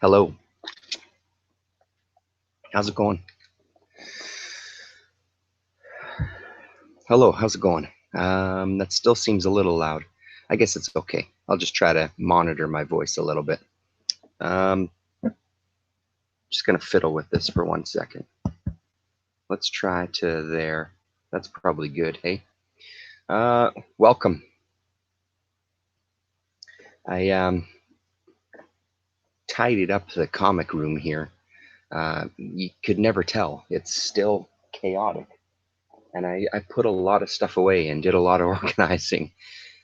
Hello, how's it going? Hello, how's it going? That still seems a little loud. I guess it's okay. I'll just try to monitor my voice a little bit. Um, just gonna fiddle with this for 1 second. Let's try to there. That's probably good, hey? Welcome. I tidied up the comic room here. You could never tell. It's still chaotic. And I put a lot of stuff away and did a lot of organizing.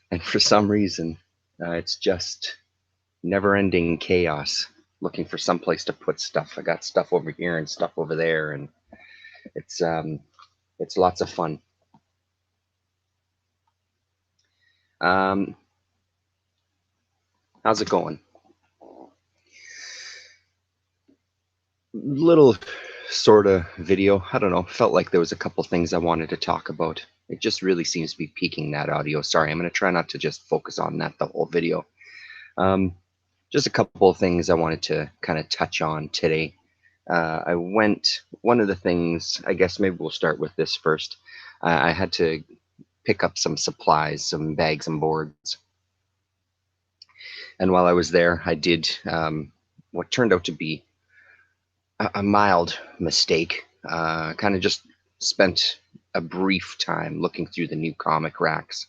And for some reason, it's just never-ending chaos looking for some place to put stuff. I got stuff over here and stuff over there, and it's lots of fun. Um, how's it going? Little sort of video. I don't know. Felt like there was a couple things I wanted to talk about. It just really seems to be peaking that audio. Sorry, I'm going to try not to just focus on that the whole video. Just a couple of things I wanted to kind of touch on today. One of the things, I guess maybe we'll start with this first. I had to pick up some supplies, some bags and boards. And while I was there, I did what turned out to be a mild mistake. Kind of just spent a brief time looking through the new comic racks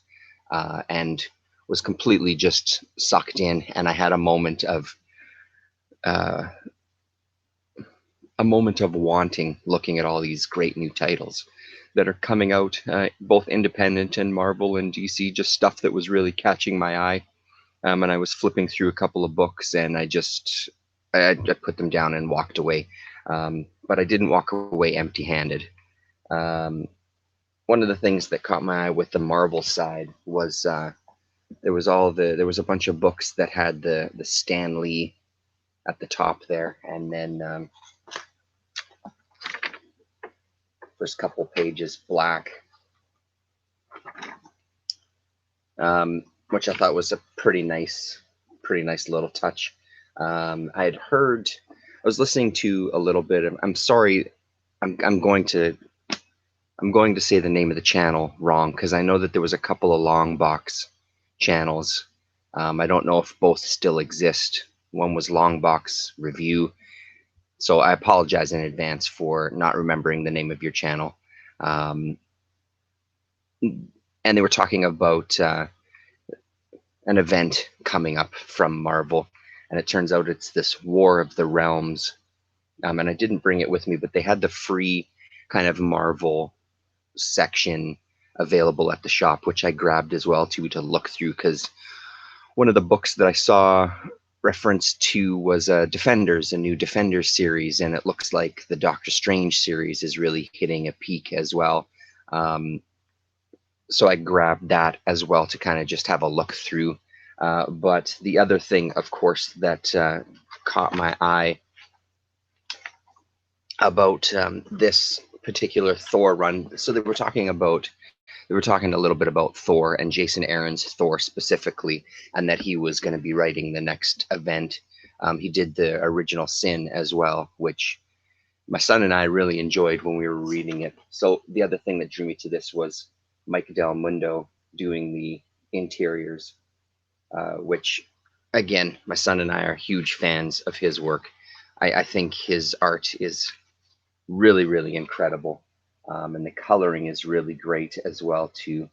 and was completely just sucked in. And I had uh, a moment of wanting, looking at all these great new titles that are coming out, both independent and Marvel and DC, just stuff that was really catching my eye. And I was flipping through a couple of books, and I put them down and walked away. But I didn't walk away empty-handed. Um, One of the things that caught my eye with the Marvel side was there was a bunch of books that had the Stan Lee at the top there, and then first couple pages black, which I thought was a pretty nice little touch. I had heard, I was listening to a little bit of, I'm sorry, I'm going to say the name of the channel wrong because I know that there was a couple of long box channels. I don't know if both still exist. One was Long Box Review, so I apologize in advance for not remembering the name of your channel. Um, and they were talking about an event coming up from Marvel, and it turns out it's this War of the Realms. And I didn't bring it with me, but they had the free kind of Marvel section available at the shop, which I grabbed as well to look through, because one of the books that I saw reference to was Defenders, a new Defenders series, and it looks like the Doctor Strange series is really hitting a peak as well. So I grabbed that as well to kind of just have a look through. But the other thing, of course, that caught my eye about this particular Thor run. So they were talking a little bit about Thor and Jason Aaron's Thor specifically, and that he was going to be writing the next event. He did the original Sin as well, which my son and I really enjoyed when we were reading it. So the other thing that drew me to this was Mike Del Mundo doing the interiors, which, again, my son and I are huge fans of his work. I think his art is really, really incredible. And the coloring is really great as well too.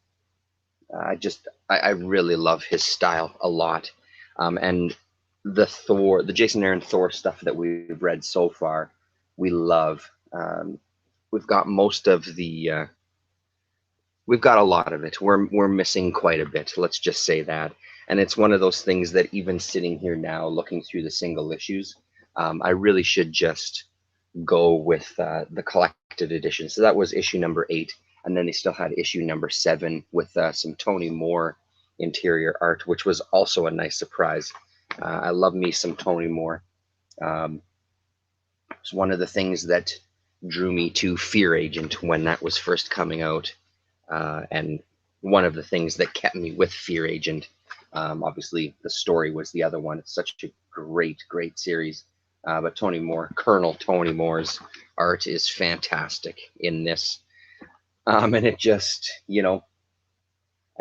I really love his style a lot. And the Jason Aaron Thor stuff that we've read so far, we love. We've got we've got a lot of it. We're missing quite a bit. Let's just say that. And it's one of those things that even sitting here now, looking through the single issues, I really should just go with the collected edition. So that was issue number 8, and then they still had issue number 7 with some Tony Moore interior art, which was also a nice surprise. I love me some Tony Moore. It's one of the things that drew me to Fear Agent when that was first coming out, and one of the things that kept me with Fear Agent. Obviously, the story was the other one. It's such a great series. but Tony Moore, Colonel Tony Moore's art is fantastic in this. And it just, I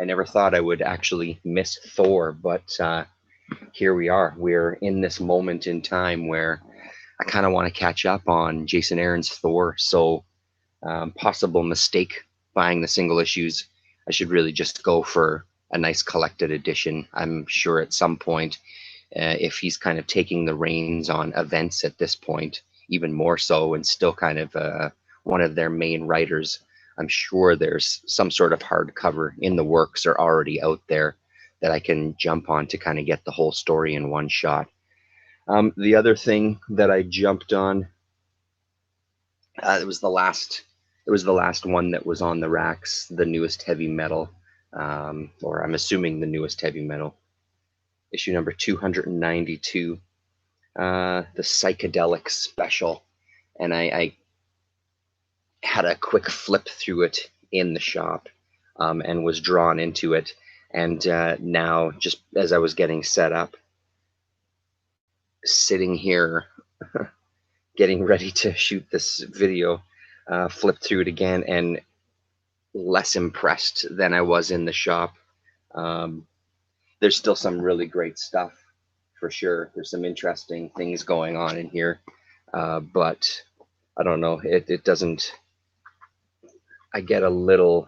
never thought I would actually miss Thor, but here we are. We're in this moment in time where I kind of want to catch up on Jason Aaron's Thor. So, possible mistake buying the single issues. I should really just go for a nice collected edition. I'm sure at some point, if he's kind of taking the reins on events at this point, even more so, and still kind of one of their main writers, I'm sure there's some sort of hardcover in the works or already out there that I can jump on to kind of get the whole story in one shot. The other thing that I jumped on, it was the last. It was the last one that was on the racks, the newest heavy metal, or I'm assuming the newest heavy metal, issue number 292, the Psychedelic special, and I had a quick flip through it in the shop, and was drawn into it. And now, just as I was getting set up, sitting here, getting ready to shoot this video, flipped through it again, and less impressed than I was in the shop. There's still some really great stuff, for sure. There's some interesting things going on in here, but I don't know. It doesn't. I get a little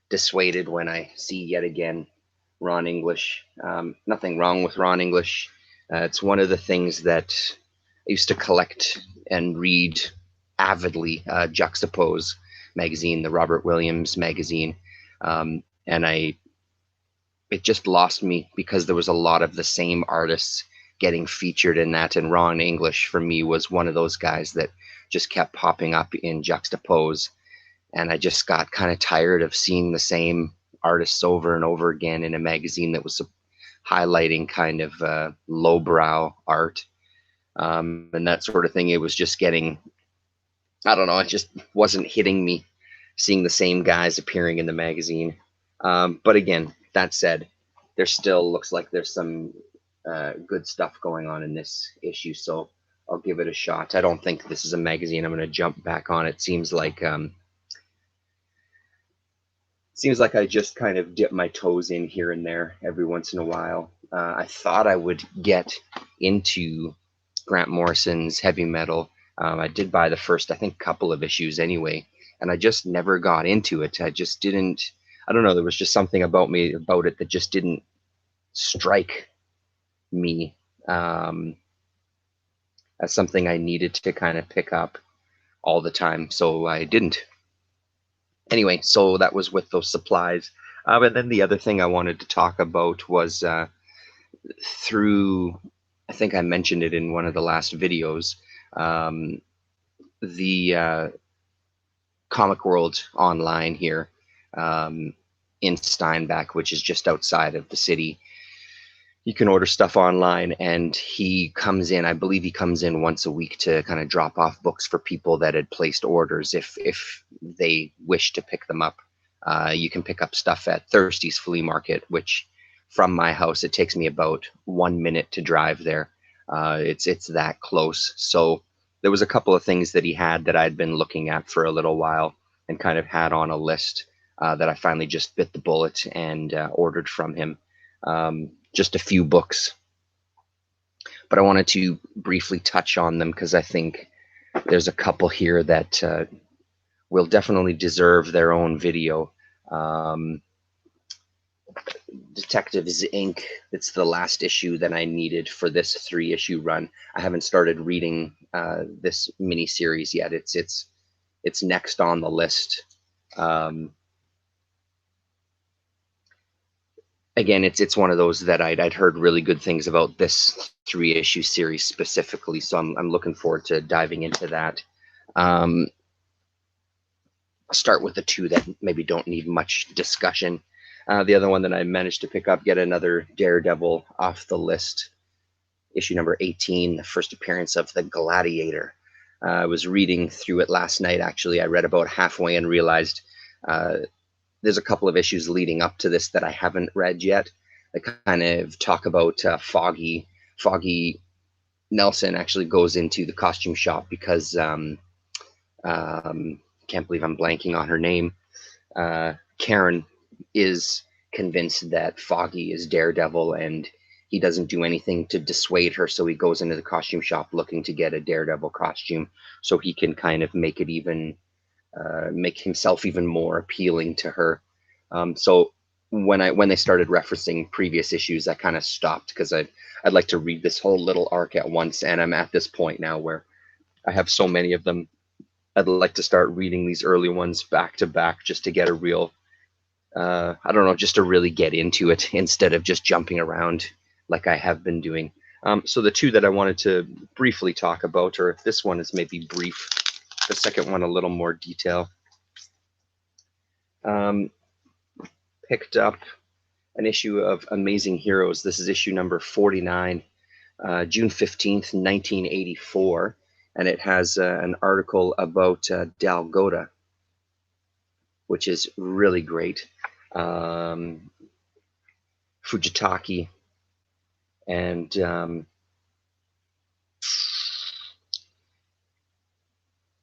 dissuaded when I see yet again Ron English. Nothing wrong with Ron English. It's one of the things that I used to collect and read avidly. Juxtapose magazine, the Robert Williams magazine, and it just lost me because there was a lot of the same artists getting featured in that, and Ron English for me was one of those guys that just kept popping up in Juxtapose, and I just got kind of tired of seeing the same artists over and over again in a magazine that was highlighting kind of lowbrow art, and that sort of thing. It was just getting, I don't know, it just wasn't hitting me, seeing the same guys appearing in the magazine. But again, that said, there still looks like there's some good stuff going on in this issue, so I'll give it a shot. I don't think this is a magazine I'm going to jump back on. It seems like I just kind of dip my toes in here and there every once in a while. I thought I would get into Grant Morrison's heavy metal. I did buy the first, I think, couple of issues anyway, and I just never got into it. I just didn't. I don't know. There was just something about it that just didn't strike me as something I needed to kind of pick up all the time. So I didn't. Anyway, so that was with those supplies. And then the other thing I wanted to talk about was through, I think I mentioned it in one of the last videos, the Comic World online here in Steinbach, which is just outside of the city. You can order stuff online, and he comes in, I believe he comes in once a week to kind of drop off books for people that had placed orders if they wish to pick them up. You can pick up stuff at Thirsty's Flea Market, which from my house, it takes me about 1 minute to drive there. It's that close. So there was a couple of things that he had that I'd been looking at for a little while and kind of had on a list that I finally just bit the bullet and ordered from him. Just a few books, but I wanted to briefly touch on them because I think there's a couple here that will definitely deserve their own video. Detectives Inc. It's the last issue that I needed for this 3-issue run. I haven't started reading this mini series yet. It's next on the list. Again, it's one of those that I'd heard really good things about this 3-issue series specifically, so I'm looking forward to diving into that. I'll start with the two that maybe don't need much discussion. The other one that I managed to pick up, get another Daredevil off the list, issue number 18, the first appearance of the Gladiator. I was reading through it last night, actually. I read about halfway and realized there's a couple of issues leading up to this that I haven't read yet. They kind of talk about foggy Nelson actually goes into the costume shop because can't believe I'm blanking on her name. Karen is convinced that Foggy is Daredevil, and he doesn't do anything to dissuade her. So he goes into the costume shop looking to get a Daredevil costume, so he can kind of make it even, make himself even more appealing to her. So when they started referencing previous issues, I kind of stopped because I'd like to read this whole little arc at once, and I'm at this point now where I have so many of them. I'd like to start reading these early ones back to back just to get a real, I don't know, just to really get into it instead of just jumping around like I have been doing. So the two that I wanted to briefly talk about, or if this one is maybe brief, the second one a little more detail. Picked up an issue of Amazing Heroes. This is issue number 49, June 15th, 1984. And it has an article about Dalgoda, which is really great. Fujitaki and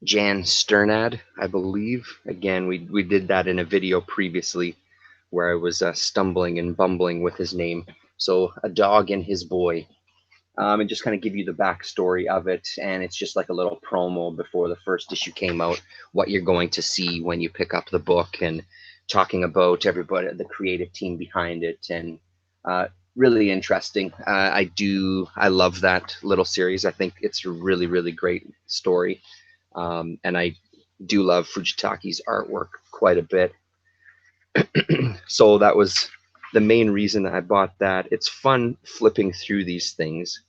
Jan Sternad, I believe. Again, we did that in a video previously where I was stumbling and bumbling with his name. So A Dog and His Boy. And just kind of give you the backstory of it. And it's just like a little promo before the first issue came out, what you're going to see when you pick up the book, and talking about everybody, the creative team behind it. And really interesting. I love that little series. I think it's a really, really great story. And I do love Fujitaki's artwork quite a bit. So that was the main reason I bought that. It's fun flipping through these things.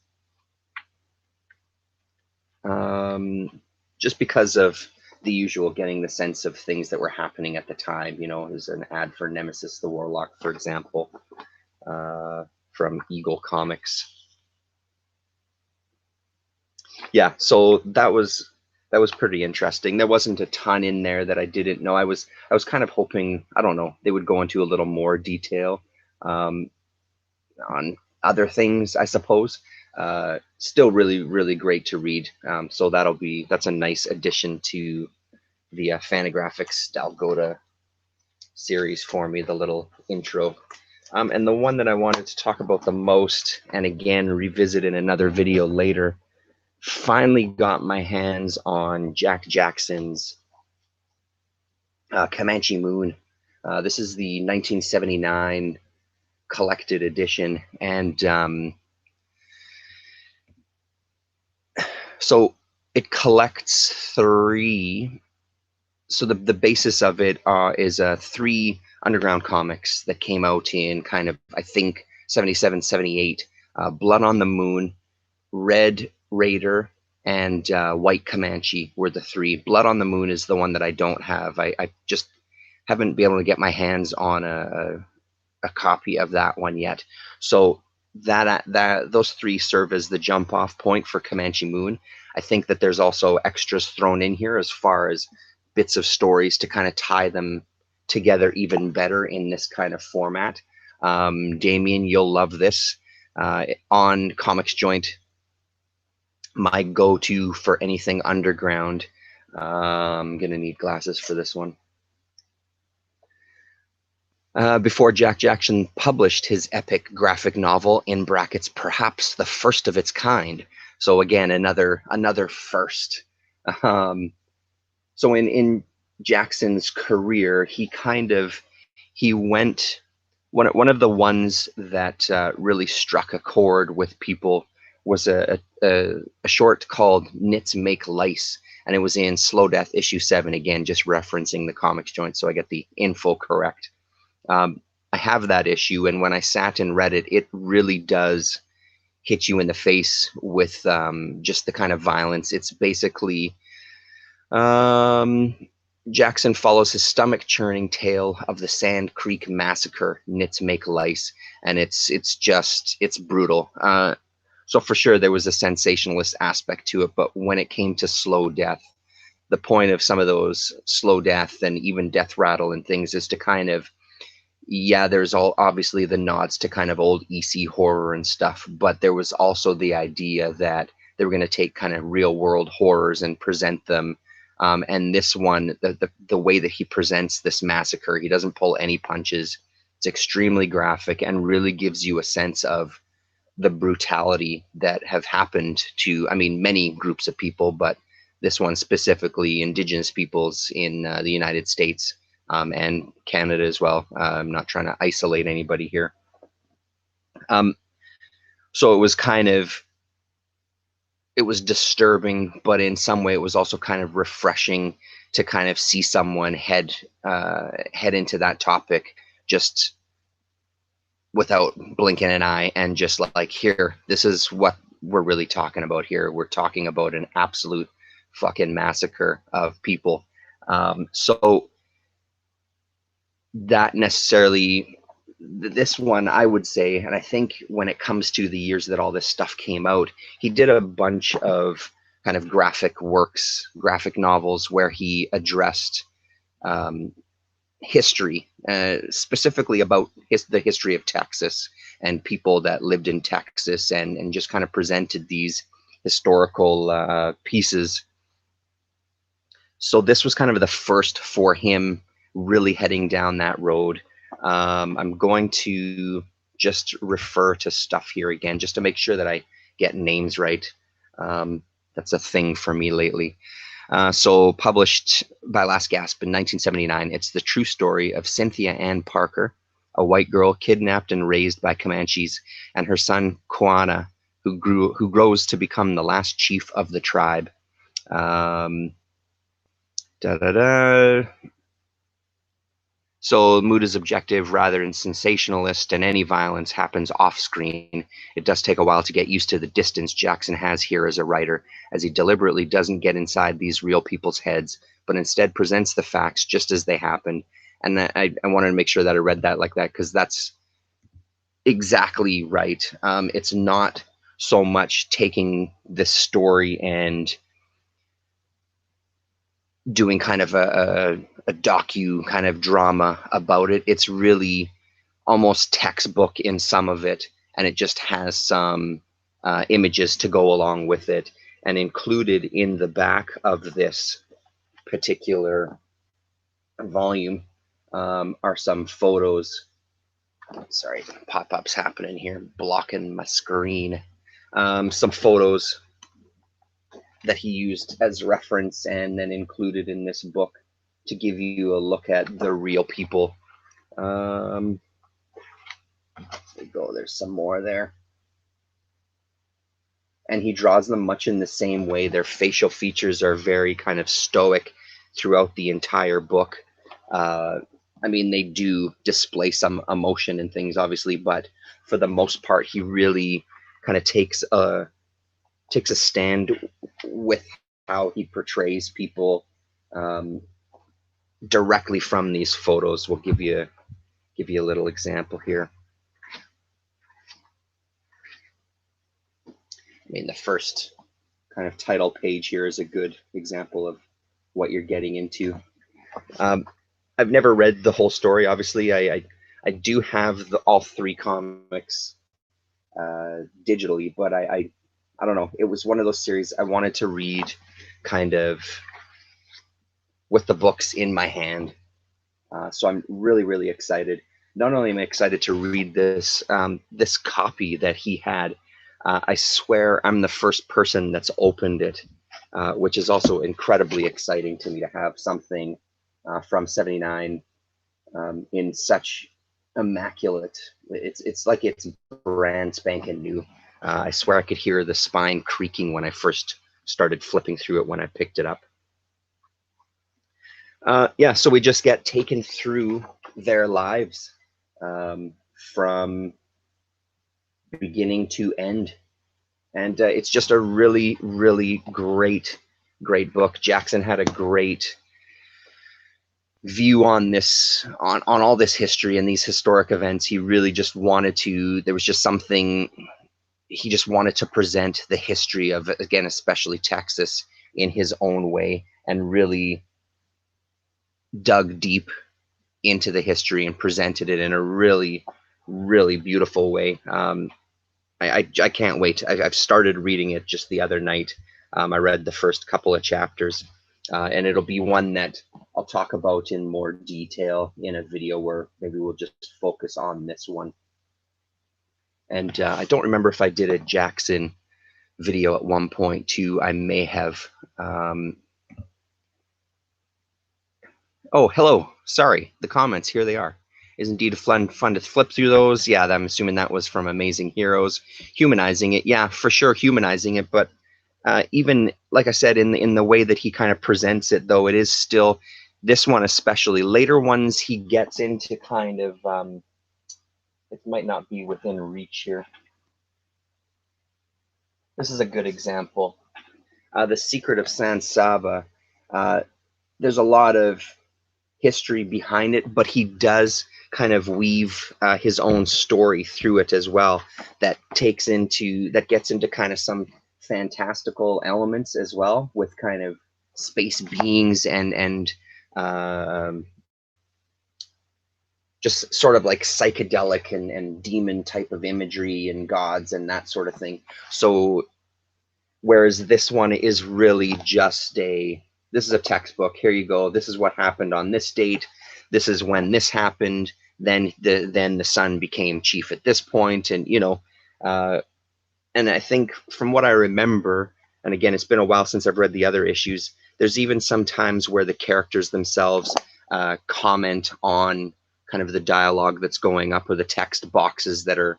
Just because of the usual, getting the sense of things that were happening at the time. You know, there's an ad for Nemesis the Warlock, for example, from Eagle Comics. Yeah, so that was pretty interesting. There wasn't a ton in there that I didn't know. I was kind of hoping, I don't know, they would go into a little more detail on other things, I suppose. Still really, really great to read. So that's a nice addition to the Fantagraphics Dalgoda series for me, the little intro. And the one that I wanted to talk about the most, and again, revisit in another video later, finally got my hands on Jaxon's Comanche Moon. This is the 1979 collected edition, and so it collects three. So the basis of it is 3 underground comics that came out in kind of, I think, 77, 78. Blood on the Moon, Red Raider, and White Comanche were the 3. Blood on the Moon is the one that I don't have. I just haven't been able to get my hands on a copy of that one yet. So those 3 serve as the jump off point for Comanche Moon. I think that there's also extras thrown in here as far as bits of stories to kind of tie them together even better in this kind of format. Damien, you'll love this. On Comics Joint, my go-to for anything underground. I'm gonna need glasses for this one. Before Jaxon published his epic graphic novel, in brackets, perhaps the first of its kind. So again, another first. So in Jaxon's career, he went, one of the ones that really struck a chord with people was a short called Nits Make Lice, and it was in Slow Death issue 7, again, just referencing the Comics Joint, so I get the info correct. I have that issue, and when I sat and read it, it really does hit you in the face with just the kind of violence. It's basically Jaxon follows his stomach-churning tale of the Sand Creek Massacre, Nits Make Lice, and it's brutal. So for sure there was a sensationalist aspect to it, but when it came to Slow Death, the point of some of those Slow Death and even Death Rattle and things is to kind of, yeah, there's all obviously the nods to kind of old EC horror and stuff, but there was also the idea that they were going to take kind of real world horrors and present them. And this one, the way that he presents this massacre, he doesn't pull any punches. It's extremely graphic and really gives you a sense of the brutality that have happened to, I mean, many groups of people, but this one specifically, Indigenous peoples in the United States and Canada as well. I'm not trying to isolate anybody here. So it was kind of, it was disturbing, but in some way it was also kind of refreshing to kind of see someone head into that topic just without blinking an eye, and just like, here, this is what we're really talking about here. We're talking about an absolute fucking massacre of people. So that necessarily, this one, I would say, and I think when it comes to the years that all this stuff came out, he did a bunch of kind of graphic works, graphic novels where he addressed history, specifically about the history of Texas and people that lived in Texas, and just kind of presented these historical pieces. So this was kind of the first for him really heading down that road. I'm going to just refer to stuff here again, just to make sure that I get names right. That's a thing for me lately. So published by Last Gasp in 1979, it's the true story of Cynthia Ann Parker, a white girl kidnapped and raised by Comanches, and her son Quanah, who grows to become the last chief of the tribe. So mood is objective rather than sensationalist, and any violence happens off screen. It does take a while to get used to the distance Jaxon has here as a writer, as he deliberately doesn't get inside these real people's heads, but instead presents the facts just as they happen. And I wanted to make sure that I read that like that, because that's exactly right. It's not so much taking this story and doing kind of a docu kind of drama about it. It's really almost textbook in some of it, and it just has some images to go along with it. And included in the back of this particular volume are some photos. Sorry, pop-ups happening here, blocking my screen. Some photos that he used as reference and then included in this book to give you a look at the real people. There we go, there's some more there. And he draws them much in the same way. Their facial features are very kind of stoic throughout the entire book. I mean, they do display some emotion and things, obviously, but for the most part, he really kind of takes a stand with how he portrays people directly from these photos. We'll give you a little example here. I mean, the first kind of title page here is a good example of what you're getting into. I've never read the whole story. Obviously, I do have all three comics digitally, but I don't know. It was one of those series I wanted to read kind of with the books in my hand. So I'm really, really excited. Not only am I excited to read this this copy that he had, I swear I'm the first person that's opened it, which is also incredibly exciting to me to have something from '79 in such immaculate. It's like it's brand spanking new. I swear I could hear the spine creaking when I first started flipping through it when I picked it up. Yeah, so we just get taken through their lives from beginning to end. And it's just a really, really great book. Jaxon had a great view on this, on all this history and these historic events. He really just wanted to, there was just something, he just wanted to present the history of, again, especially Texas in his own way, and really dug deep into the history and presented it in a really, really beautiful way. I can't wait. I've started reading it just the other night. I read the first couple of chapters, and it'll be one that I'll talk about in more detail in a video where maybe we'll just focus on this one. And I don't remember if I did a Jaxon video at one point too. I may have. Oh, hello. Sorry, the comments, here they are. Is indeed fun to flip through those. Yeah, I'm assuming that was from Amazing Heroes. Humanizing it, yeah, for sure, humanizing it. But even, like I said, in the way that he kind of presents it, though, it is still, this one especially. Later ones, he gets into kind of, it might not be within reach here. This is a good example. The Secret of San Saba. There's a lot of history behind it, but he does kind of weave his own story through it as well. That gets into kind of some fantastical elements as well, with kind of space beings and just sort of like psychedelic and demon type of imagery and gods and that sort of thing. So whereas this one is really just this is a textbook. Here you go. This is what happened on this date. This is when this happened. Then the son became chief at this point, and and I think from what I remember, and again, it's been a while since I've read the other issues. There's even some times where the characters themselves comment on kind of the dialogue that's going up, or the text boxes that are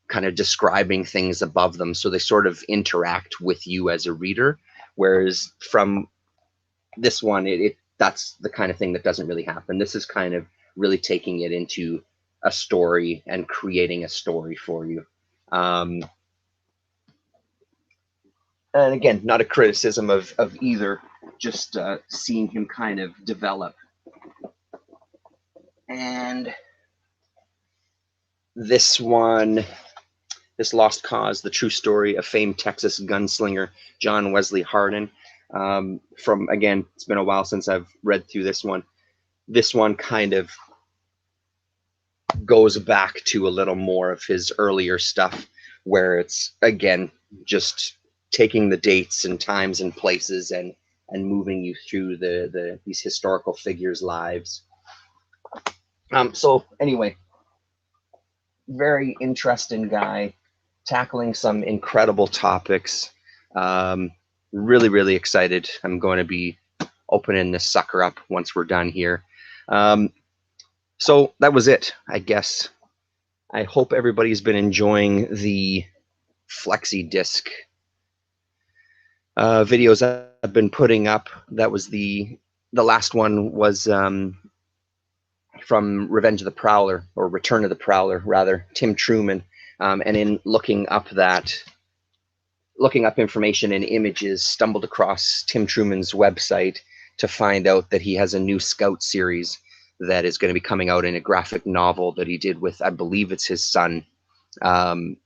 kind of describing things above them, so they sort of interact with you as a reader. Whereas from this one, that's the kind of thing that doesn't really happen. This is kind of really taking it into a story and creating a story for you. And again, not a criticism of either, just seeing him kind of develop. And this one, this Lost Cause, the true story of famed Texas gunslinger John Wesley Hardin. From, again, it's been a while since I've read through this one. This one kind of goes back to a little more of his earlier stuff, where it's, again, just taking the dates and times and places and moving you through these historical figures' lives. So anyway, very interesting guy, tackling some incredible topics. Really, really excited. I'm going to be opening this sucker up once we're done here. So that was it, I guess. I hope everybody's been enjoying the flexi disc videos I've been putting up. That was the last one was from Revenge of the Prowler, or Return of the Prowler, rather, Tim Truman. And in looking up information and images, stumbled across Tim Truman's website to find out that he has a new Scout series that is going to be coming out in a graphic novel that he did with, I believe it's his son. I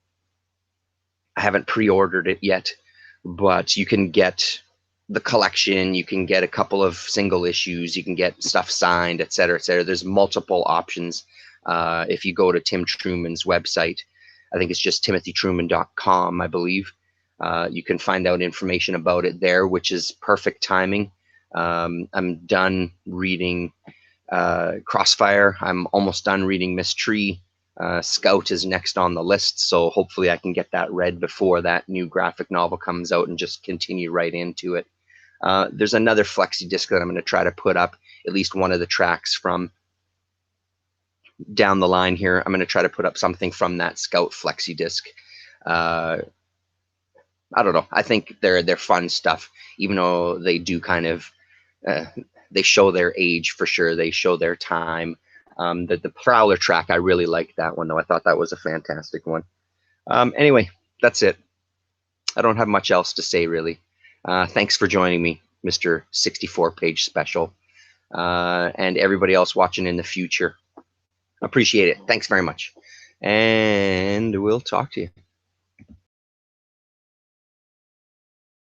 haven't pre-ordered it yet, but you can get the collection, you can get a couple of single issues, you can get stuff signed, et cetera, et cetera. There's multiple options. If you go to Tim Truman's website, I think it's just timothytruman.com, I believe. You can find out information about it there, which is perfect timing. I'm done reading Crossfire. I'm almost done reading Miss Tree. Scout is next on the list, so hopefully I can get that read before that new graphic novel comes out and just continue right into it. There's another flexi disc that I'm going to try to put up, at least one of the tracks from down the line here. I'm going to try to put up something from that Scout flexi disc. I don't know. I think they're fun stuff, even though they do kind of they show their age for sure. They show their time. The Prowler track, I really liked that one, though. I thought that was a fantastic one. Anyway, that's it. I don't have much else to say, really. Thanks for joining me, Mr. 64-page special, and everybody else watching in the future. Appreciate it. Thanks very much. And we'll talk to you.